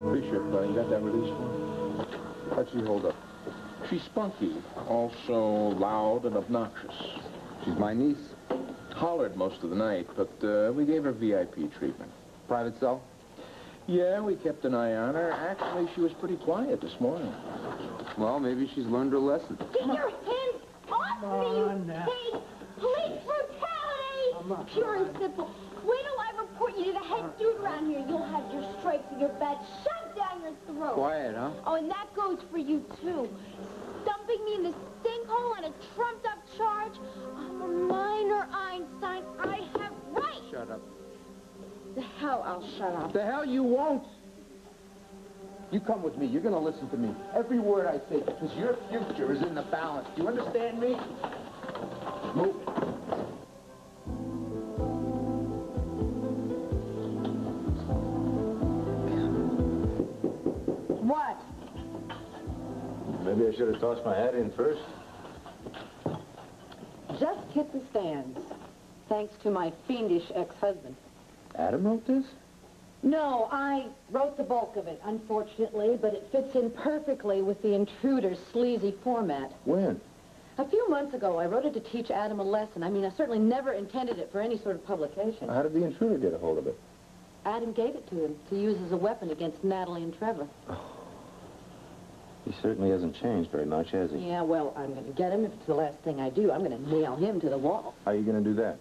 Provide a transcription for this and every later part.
Bishop, you got that release form? How'd she hold up? She's spunky, also loud and obnoxious. She's my niece. Hollered most of the night, but we gave her VIP treatment. Private cell? Yeah, we kept an eye on her. Actually, she was pretty quiet this morning. Well, maybe she's learned her lesson. Get your hands off me, you pig! Police brutality! Pure and simple. Wait till I report you to the head dude around here. You'll have your stripes and your badge shoved down your throat. Quiet, huh? Oh, and that goes for you, too. Dumping me in the sinkhole on a trumped-up charge. I'm a minor, Einstein. I have rights. Shut up. The hell I'll shut up. The hell you won't. You come with me. You're going to listen to me. Every word I say, because your future is in the balance. Do you understand me? Move. What? Maybe I should have tossed my hat in first. Just hit the stands, thanks to my fiendish ex-husband. Adam wrote this? No, I wrote the bulk of it, unfortunately, but it fits in perfectly with the Intruder's sleazy format. When? A few months ago, I wrote it to teach Adam a lesson. I mean, I certainly never intended it for any sort of publication. How did the Intruder get a hold of it? Adam gave it to him to use as a weapon against Natalie and Trevor. He certainly hasn't changed very much, has he? Yeah, well, I'm going to get him if it's the last thing I do. I'm going to nail him to the wall. How are you going to do that?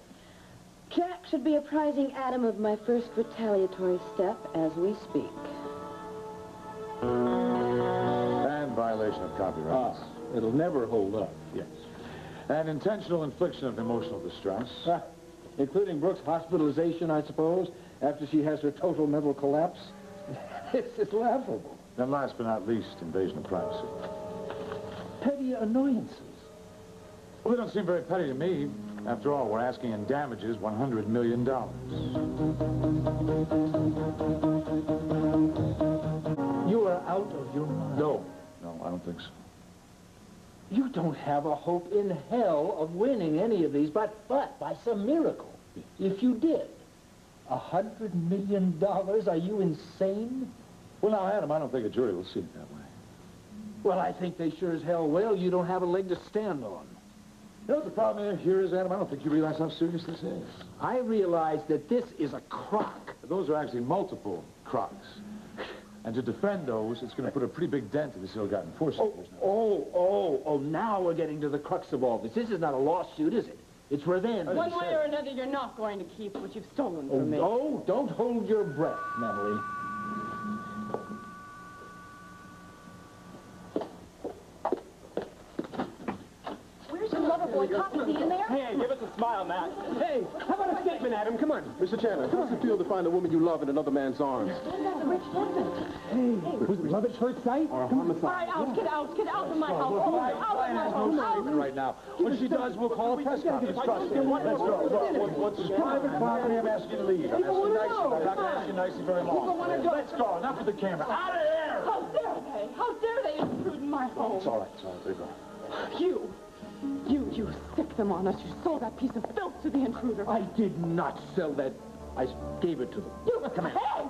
Jack should be apprising Adam of my first retaliatory step as we speak. And violation of copyright. It'll never hold up, yes. And intentional infliction of emotional distress. Including Brooke's hospitalization, I suppose, after she has her total mental collapse. It's laughable. And last but not least, invasion of privacy. Petty annoyances. Well, they don't seem very petty to me. After all, we're asking in damages $100 million. You are out of your mind. No, I don't think so. You don't have a hope in hell of winning any of these, but by some miracle, if you did. $100 million? Are you insane? Well, now, Adam, I don't think a jury will see it that way. Well, I think they sure as hell will. You don't have a leg to stand on. You know what the problem here is, Adam? I don't think you realize how serious this is. I realize that this is a crock. Those are actually multiple crocs. And to defend those, it's going to put a pretty big dent in this ill-gotten fortune. Now we're getting to the crux of all this. This is not a lawsuit, is it? It's revenge. One way or another, you're not going to keep what you've stolen from me. Oh, don't hold your breath, Natalie. Where's your lover boy cop? Is he in there? Hey, give us a smile, Matt. Hey, how about a statement, Adam? Come on. Mr. Chandler, how does it feel to find a woman you love in another man's arms? That's a rich husband. Was love at first sight? Or a homicide? All right, out, get out of my house. Out of my house. Right now. When she does, we'll call a press conference. Let's go. What's private property? I'm asking you to leave. I'm asking you nicely. I'm not going to ask you nicely very long. Let's go. Enough with the camera. Out of here! How dare they intrude in my home? It's all right. There you go. You sicked them on us. You sold that piece of filth to the Intruder. I did not sell that. I gave it to them. You pig!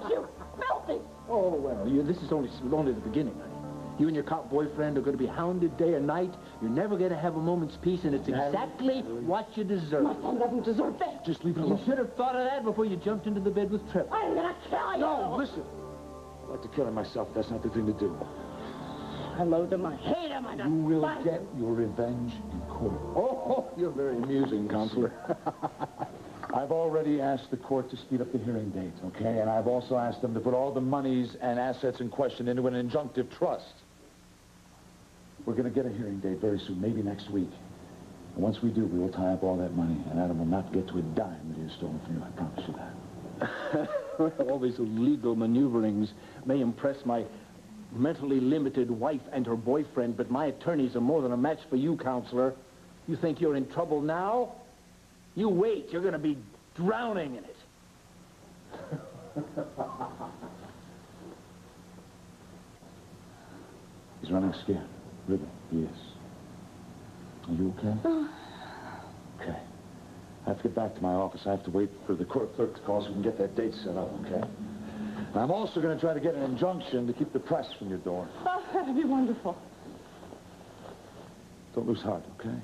You filthy! Oh, well, this is only the beginning, honey. You and your cop boyfriend are going to be hounded day and night. You're never going to have a moment's peace, and it's exactly what you deserve. My son doesn't deserve that. Just leave it alone. You should have thought of that before you jumped into the bed with Trevor. I'm going to kill you! No, listen. I'd like to kill him myself. That's not the thing to do. I loathe him. I hate him. You will get your revenge in court. Oh, you're very amusing, Counselor. I've already asked the court to speed up the hearing date, okay? And I've also asked them to put all the monies and assets in question into an injunctive trust. We're going to get a hearing date very soon, maybe next week. And once we do, we will tie up all that money, and Adam will not get to a dime that he has stolen from you. I promise you that. Well, all these illegal maneuverings may impress my mentally limited wife and her boyfriend, but my attorneys are more than a match for you, Counselor. You think you're in trouble now? You wait. You're going to be drowning in it. He's running scared. Really, he is. Are you okay? Okay. I have to get back to my office. I have to wait for the court clerk to call so we can get that date set up, okay? I'm also going to try to get an injunction to keep the press from your door. Oh, that'd be wonderful. Don't lose heart, okay?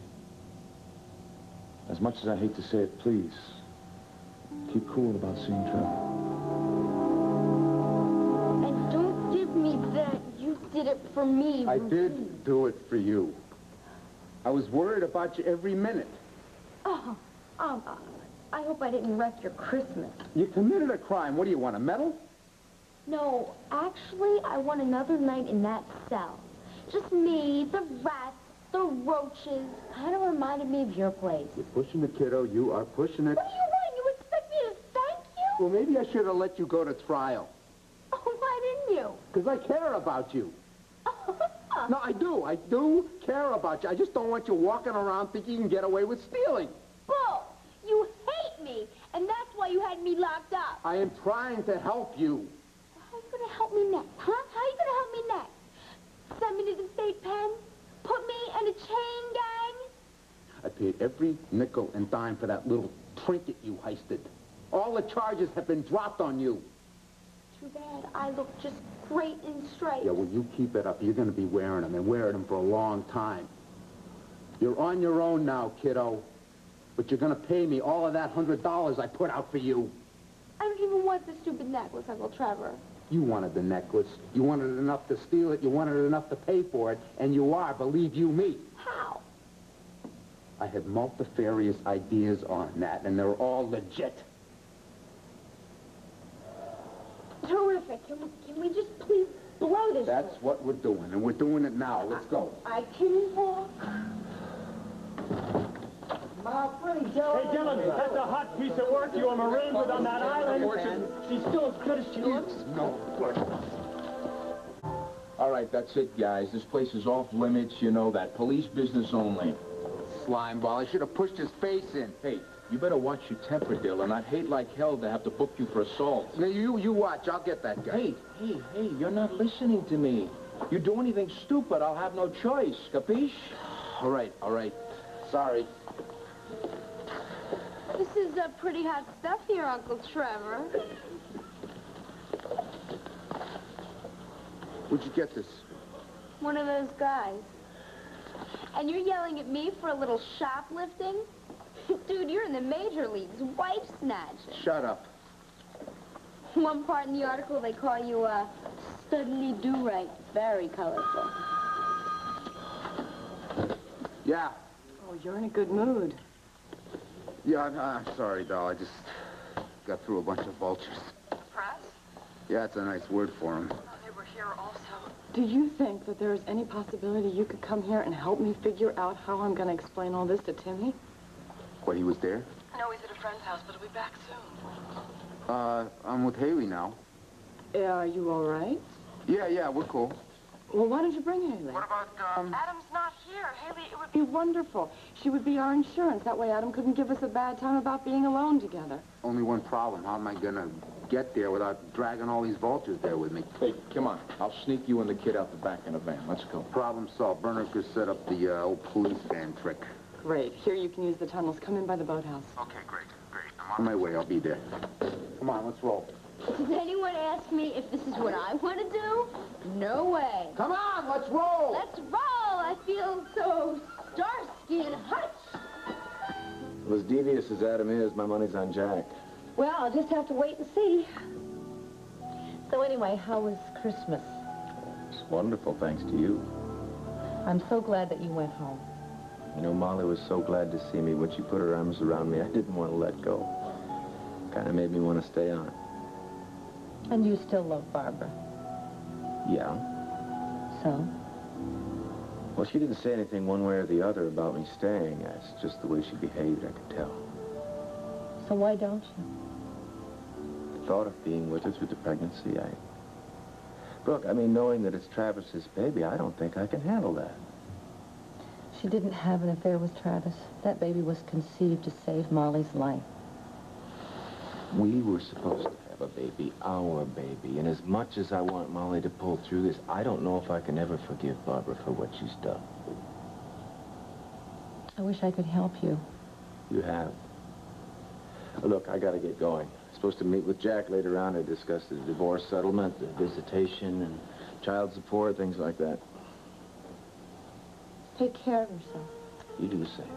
As much as I hate to say it, please, keep cool about seeing Trevor. And don't give me that. You did it for me. I did do it for you. I was worried about you every minute. Oh, I hope I didn't wreck your Christmas. You committed a crime. What do you want, a medal? No, actually, I want another night in that cell. Just me, the rats, the roaches. Kind of reminded me of your place. You're pushing the kiddo. You are pushing it. What do you want? You expect me to thank you? Well, maybe I should have let you go to trial. Oh, why didn't you? Because I care about you. No, I do. I do care about you. I just don't want you walking around thinking you can get away with stealing. Bull! You hate me, and that's why you had me locked up. I am trying to help you. How are you going to help me next, huh? How are you going to help me next? Send me to the state pen? Put me in a chain gang? I paid every nickel and dime for that little trinket you heisted. All the charges have been dropped on you. Too bad. I look just great in stripes. Yeah, well, you keep it up. You're going to be wearing them and wearing them for a long time. You're on your own now, kiddo. But you're going to pay me all of that $100 I put out for you. I don't even want the stupid necklace, Uncle Trevor. You wanted the necklace. You wanted it enough to steal it. You wanted it enough to pay for it. And you are, believe you me. How? I had multifarious ideas on that, and they're all legit. Terrific. Can we just please blow this? That's what we're doing, and we're doing it now. Let's go. I can walk. Hey, Dylan, that's a hot piece of work you were marooned with on that island. She's still as good as she looks. No. All right, that's it, guys. This place is off limits. You know that. Police business only. Slime ball. I should have pushed his face in. Hey, you better watch your temper, Dylan. I'd hate like hell to have to book you for assault. Now, you watch. I'll get that guy. Hey, you're not listening to me. You do anything stupid, I'll have no choice. Capiche? All right. Sorry. This is pretty hot stuff here, Uncle Trevor. Where'd you get this? One of those guys. And you're yelling at me for a little shoplifting? Dude, you're in the major leagues, wife snatching. Shut up. One part in the article, they call you Studley Do-Right. Very colorful. Yeah. Oh, you're in a good mood. Yeah, I'm sorry, doll. I just got through a bunch of vultures. Press? Yeah, it's a nice word for them. Oh, they were here also. Do you think that there is any possibility you could come here and help me figure out how I'm going to explain all this to Timmy? What, he was there? No, he's at a friend's house, but he'll be back soon. I'm with Hayley now. Are you all right? Yeah, we're cool. Well, why don't you bring Hayley? What about, Adam's not here. Hayley, it would be wonderful. She would be our insurance. That way Adam couldn't give us a bad time about being alone together. Only one problem. How am I gonna get there without dragging all these vultures there with me? Hey, come on. I'll sneak you and the kid out the back in a van. Let's go. Problem solved. Bernard could set up the old police van trick. Great. Here you can use the tunnels. Come in by the boathouse. Okay, great. I'm on my way. I'll be there. Come on, let's roll. Does anyone ask me if this is what I want to do? No way. Come on, let's roll! Let's roll! I feel so Starsky and Hutch. Well, as devious as Adam is, my money's on Jack. Well, I'll just have to wait and see. So anyway, how was Christmas? It's wonderful, thanks to you. I'm so glad that you went home. You know, Molly was so glad to see me. When she put her arms around me, I didn't want to let go. Kind of made me want to stay on. And you still love Barbara. Yeah. So? Well, she didn't say anything one way or the other about me staying. It's just the way she behaved, I could tell. So why don't you? The thought of being with her through the pregnancy, Brooke, I mean, knowing that it's Travis's baby, I don't think I can handle that. She didn't have an affair with Travis. That baby was conceived to save Molly's life. We were supposed to have a baby, our baby, and as much as I want Molly to pull through this, I don't know if I can ever forgive Barbara for what she's done. I wish I could help you. You have. Look, I gotta get going. Supposed to meet with Jack later on to discuss the divorce settlement, the visitation, and child support, things like that. Take care of yourself. You do the same.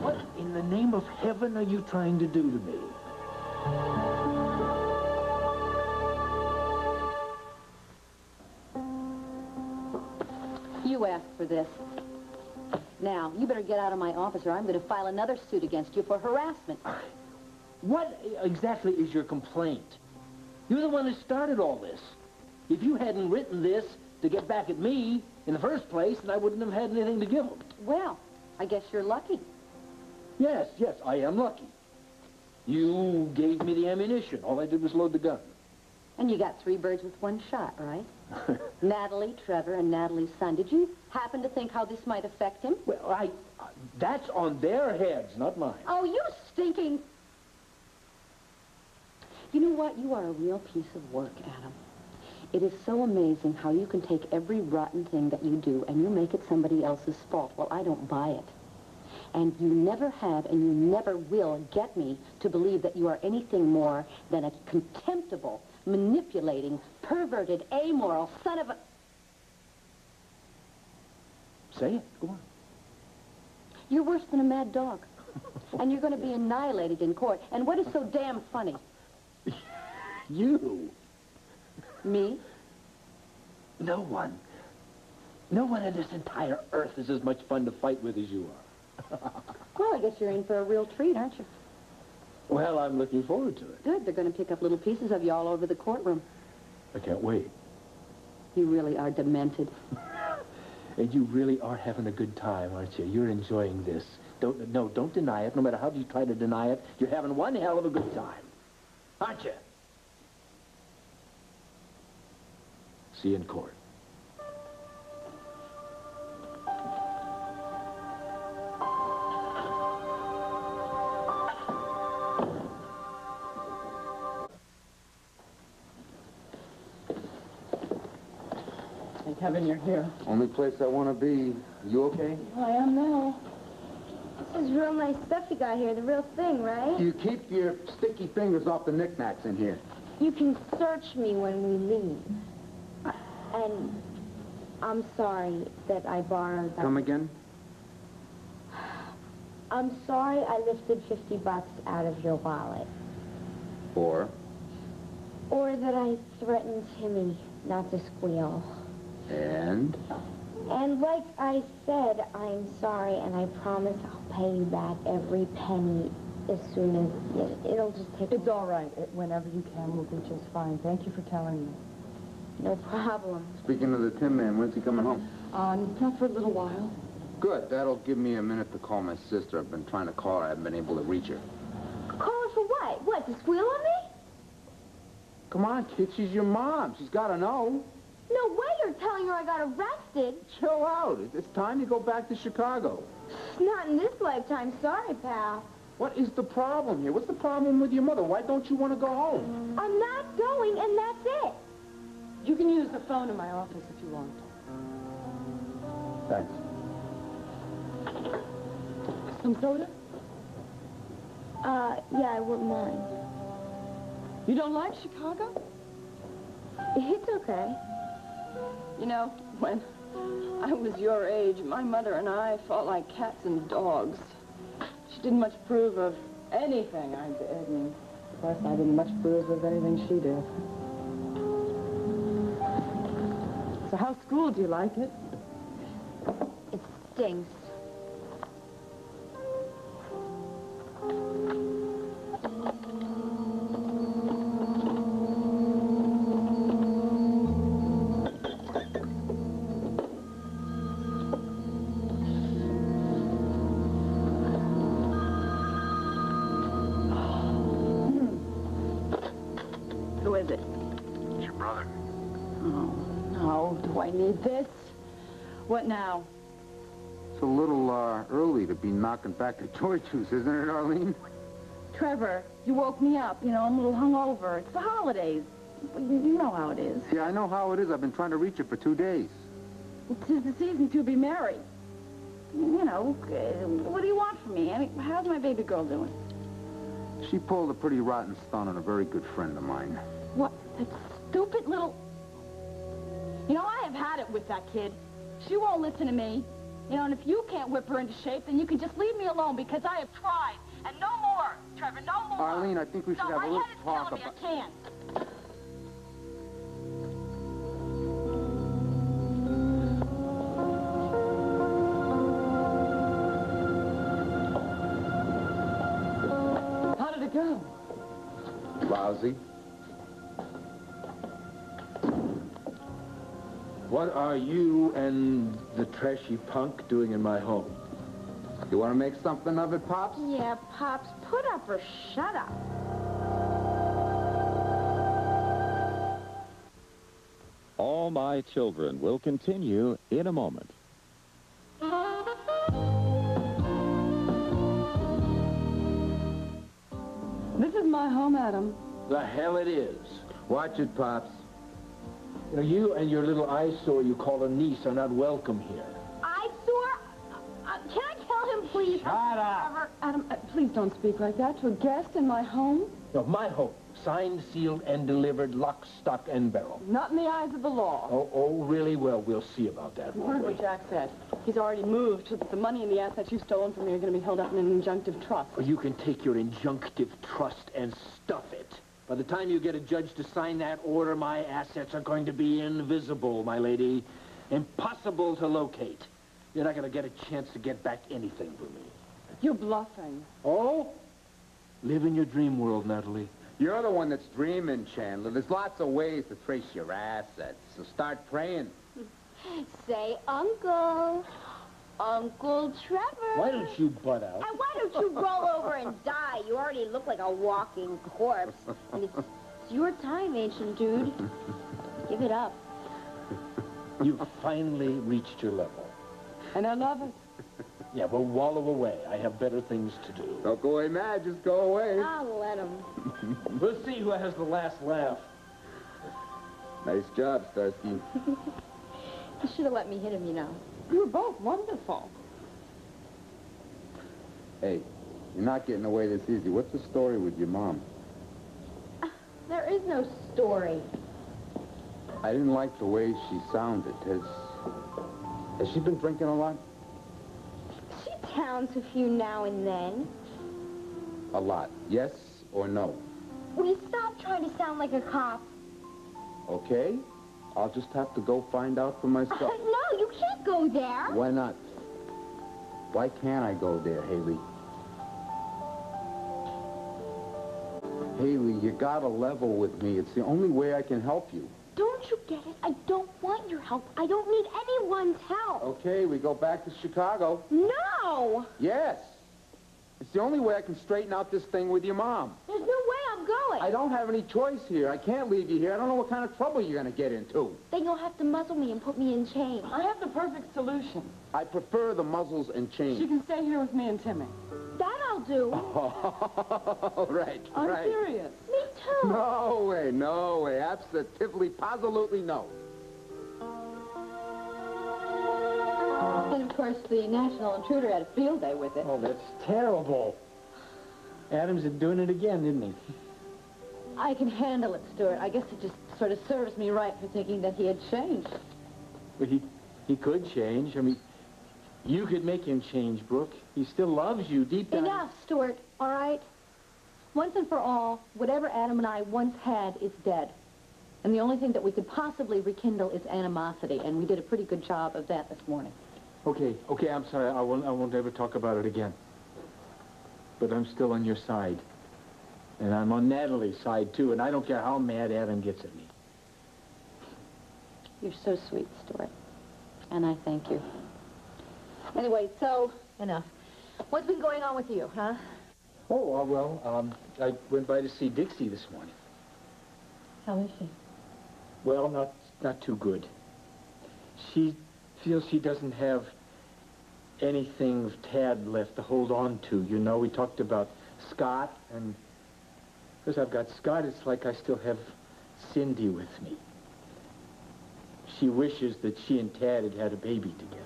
What in the name of heaven are you trying to do to me? You asked for this. Now, you better get out of my office or I'm going to file another suit against you for harassment. What exactly is your complaint? You're the one that started all this. If you hadn't written this to get back at me in the first place, then I wouldn't have had anything to give them. Well, I guess you're lucky. Yes, I am lucky. You gave me the ammunition. All I did was load the gun. And you got 3 birds with 1 shot, right? Natalie, Trevor, and Natalie's son. Did you happen to think how this might affect him? Well, that's on their heads, not mine. Oh, you stinking... You know what? You are a real piece of work, Adam. It is so amazing how you can take every rotten thing that you do and you make it somebody else's fault. Well, I don't buy it. And you never have and you never will get me to believe that you are anything more than a contemptible, manipulating, perverted, amoral son of a... Say it. Go on. You're worse than a mad dog. And you're going to be annihilated in court. And what is so damn funny? You. Me? No one on this entire earth is as much fun to fight with as you are. Well, I guess you're in for a real treat, aren't you? Well, I'm looking forward to it. Good. They're going to pick up little pieces of you all over the courtroom. I can't wait. You really are demented. And you really are having a good time, aren't you? You're enjoying this. Don't deny it. No matter how you try to deny it, you're having one hell of a good time. Aren't you? See you in court. Thank heaven you're here. Only place I want to be. You okay? I am now. This is real nice stuff you got here, the real thing, right? You keep your sticky fingers off the knickknacks in here. You can search me when we leave. And I'm sorry that I borrowed that. Come again? I'm sorry I lifted $50 out of your wallet. Or Or that I threatened Timmy not to squeal. And like I said, I'm sorry, and I promise I'll pay you back every penny as soon as... It'll just take... It's all right. Whenever you can, we'll be just fine. Thank you for telling me. No problem. speaking of the Tin Man, when's he coming home? Not for a little while. Good. That'll give me a minute to call my sister. I've been trying to call her. I haven't been able to reach her. Call her for what? What, to squeal on me? Come on, kid. She's your mom. She's got to know. No way you're telling her I got arrested. Chill out. It's time to go back to Chicago. Not in this lifetime. Sorry, pal. What is the problem here? What's the problem with your mother? Why don't you want to go home? I'm not going, and that's it. You can use the phone in my office if you want. Thanks. Some soda? Yeah, I wouldn't mind. You don't like Chicago? It's okay. You know, when I was your age, my mother and I fought like cats and dogs. She didn't much approve of anything I did, and of course I didn't much approve of anything she did. So how's school? Do you like it? It stinks. Who is it? It's your brother. Oh, no. Do I need this? What now? a little early to be knocking back the toy juice, isn't it, Arleen? Trevor, you woke me up. You know, I'm a little hungover. It's the holidays. You know how it is. Yeah, I know how it is. I've been trying to reach you for 2 days. Well, 'tis the season to be merry. You know, what do you want from me? I mean, how's my baby girl doing? She pulled a pretty rotten stunt on a very good friend of mine. What? That stupid little... You know, I have had it with that kid. She won't listen to me. You know, and if you can't whip her into shape, then you can just leave me alone because I have tried. And no more, Trevor, no more. Arleen, I think we should have a little talk about... I can't. How did it go? Lousy. What are you and the trashy punk doing in my home? You want to make something of it, Pops? Yeah, Pops, put up or shut up. All My Children will continue in a moment. This is my home, Adam. The hell it is. Watch it, Pops. You know, you and your little eyesore you call a niece are not welcome here. Eyesore? Can I tell him, please? Shut up. Trevor? Adam, please don't speak like that to a guest in my home. No, my home. Signed, sealed, and delivered, lock, stock, and barrel. Not in the eyes of the law. Oh, really? Well, we'll see about that, You won't heard we? what Jack said. He's already moved so that the money and the assets you've stolen from me are going to be held up in an injunctive trust. Well, you can take your injunctive trust and stuff it. By the time you get a judge to sign that order, my assets are going to be invisible, my lady. Impossible to locate. You're not going to get a chance to get back anything from me. You're bluffing. Oh? Live in your dream world, Natalie. You're the one that's dreaming, Chandler. There's lots of ways to trace your assets, so start praying. Say, Uncle. Uncle Trevor. Why don't you butt out? And why don't you roll over and die? You already look like a walking corpse. And it's your time, ancient dude. Give it up. You've finally reached your level. And I love it. Yeah, well, wallow away. I have better things to do. Don't go away mad, just go away. I'll let him. We'll see who has the last laugh. Nice job, Starsky. You should have let me hit him, you know. You were both wonderful. Hey, you're not getting away this easy. What's the story with your mom? There is no story. I didn't like the way she sounded. Has she been drinking a lot? She counts a few now and then. A lot. Yes or no? Will you stop trying to sound like a cop? Okay. I'll just have to go find out for myself. No, you can't go there. Why not? Why can't I go there, Hayley? Hayley, you gotta level with me. It's the only way I can help you. Don't you get it? I don't want your help. I don't need anyone's help. Okay, we go back to Chicago. No! Yes. It's the only way I can straighten out this thing with your mom. There's no way I'm going. I don't have any choice here. I can't leave you here. I don't know what kind of trouble you're going to get into. Then you'll have to muzzle me and put me in chains. I have the perfect solution. I prefer the muzzles and chains. She can stay here with me and Timmy. That I'll do. Oh, right, I'm right. serious. Me too. No way, no way. Absolutely, positively no. And of course, the National Intruder had a field day with it. Oh, that's terrible. Adams is doing it again, isn't he? I can handle it, Stuart. I guess it just sort of serves me right for thinking that he had changed. But he could change. I mean, you could make him change, Brooke. He still loves you deep down. Enough, Stuart, all right? Once and for all, whatever Adam and I once had is dead. And the only thing that we could possibly rekindle is animosity, and we did a pretty good job of that this morning. Okay, I'm sorry. I won't ever talk about it again. But I'm still on your side. And I'm on Natalie's side, too, and I don't care how mad Adam gets at me. You're so sweet, Stuart. And I thank you. Anyway, so, enough. What's been going on with you, huh? Oh, well, I went by to see Dixie this morning. How is she? Well, not too good. She feels she doesn't have anything Tad left to hold on to. You know, we talked about Scott, and because I've got Scott, it's like I still have Cindy with me. She wishes that she and Tad had had a baby together.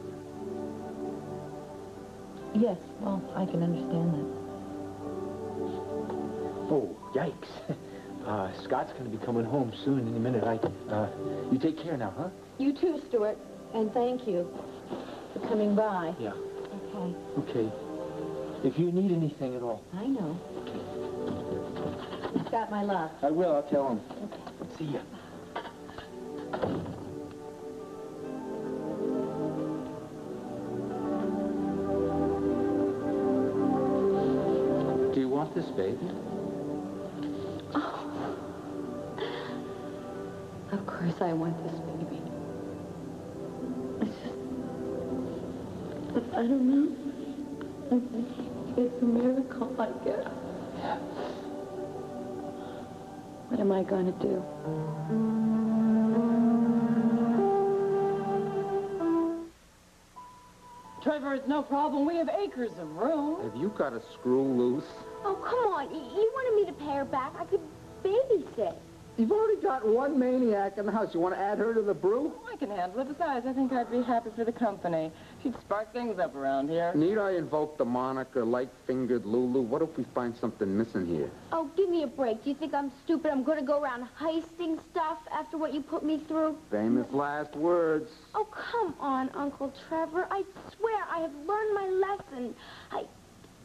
Yes, well, I can understand that. Oh, yikes. Scott's going to be coming home soon in a minute. You take care now, huh? You too, Stuart. And thank you for coming by. Yeah. Okay. Okay. If you need anything at all. I know. Scott, my love. I will, I'll tell him. See ya. Do you want this baby? Oh. Of course I want this baby. It's just... I don't know. It's a miracle, I guess. What am I going to do? Trevor, it's no problem. We have acres of room. Have you got a screw loose? Oh, come on. You wanted me to pay her back. I could babysit. You've already got one maniac in the house. You want to add her to the brew? I can handle it. Besides, I think I'd be happy for the company. She'd spark things up around here. Need I invoke the moniker light-fingered Lulu? What if we find something missing here? Oh, give me a break. Do you think I'm stupid? I'm going to go around heisting stuff after what you put me through? Famous last words. Oh, come on, Uncle Trevor. I swear I have learned my lesson.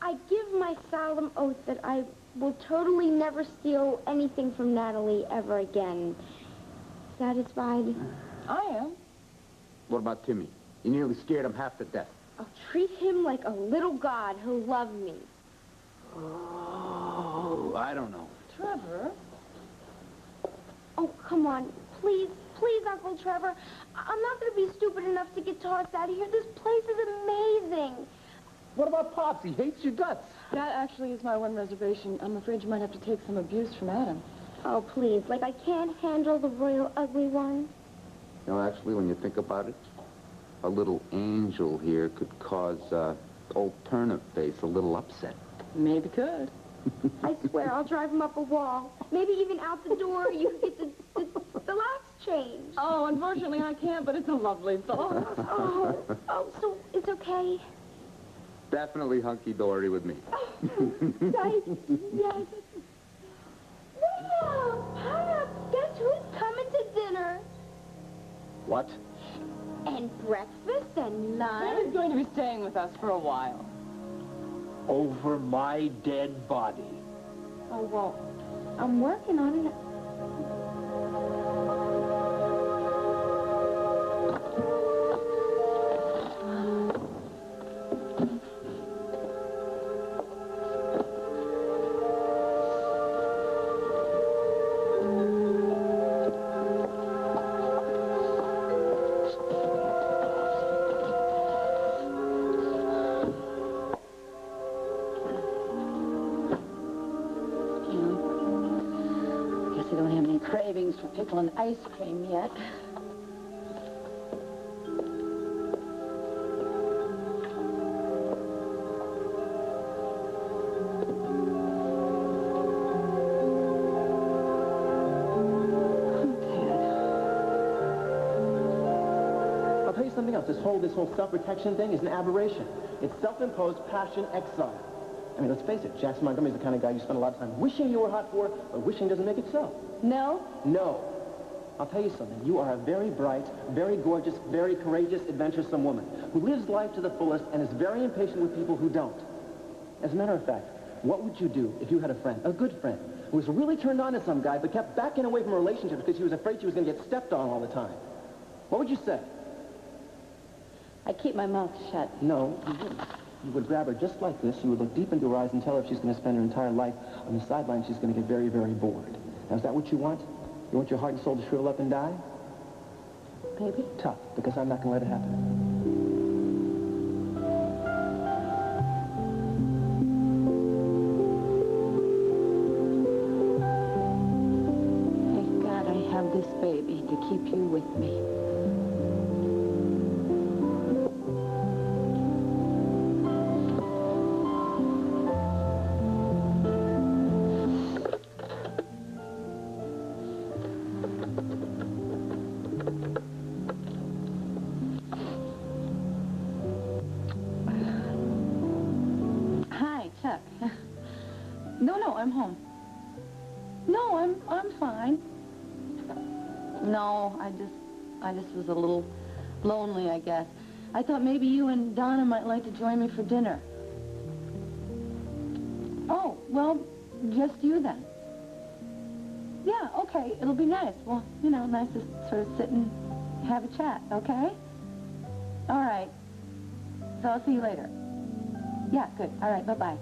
I give my solemn oath that I will totally never steal anything from Natalie ever again. Satisfied? I am. What about Timmy? You nearly scared him half to death. I'll treat him like a little god. He'll love me. Oh, I don't know. Trevor? Oh, come on. Please, please, Uncle Trevor. I'm not going to be stupid enough to get tossed out of here. This place is amazing. What about Pops? He hates your guts. That actually is my one reservation. I'm afraid you might have to take some abuse from Adam. Oh, please. Like, I can't handle the royal ugly one. You know, actually, when you think about it, a little angel here could cause old turnip face a little upset. Maybe could. I swear, I'll drive him up a wall. Maybe even out the door. You get the locks changed. Oh, unfortunately, I can't, but it's a lovely thought. Oh, so it's okay? Definitely hunky-dory with me. Nice, yes. Well, guess who's coming to dinner? What? And breakfast and lunch. Daddy's going to be staying with us for a while. Over my dead body. Oh, well, I'm working on it. Cravings for pickle and ice cream yet. I'll tell you something else. This whole self-protection thing is an aberration. It's self-imposed passion exile. I mean, let's face it, Jackson Montgomery's the kind of guy you spend a lot of time wishing you were hot for, but wishing doesn't make it so. No? No. I'll tell you something. You are a very bright, very gorgeous, very courageous, adventuresome woman who lives life to the fullest and is very impatient with people who don't. As a matter of fact, what would you do if you had a friend, a good friend, who was really turned on to some guy but kept backing away from a relationship because she was afraid she was going to get stepped on all the time? What would you say? I keep my mouth shut. No, you wouldn't. You would grab her just like this. You would look deep into her eyes and tell her if she's going to spend her entire life on the sidelines, she's going to get very, very bored. Now, is that what you want? You want your heart and soul to shrivel up and die? Maybe. Tough, because I'm not going to let it happen. Thank God I have this baby to keep you with me. No, I'm home. No, I'm fine. No, I just was a little lonely, I guess. I thought maybe you and Donna might like to join me for dinner. Oh, well, just you then. Yeah, okay, it'll be nice. Well, you know, nice to sort of sit and have a chat, okay? All right. So I'll see you later. Yeah, good. All right, bye-bye.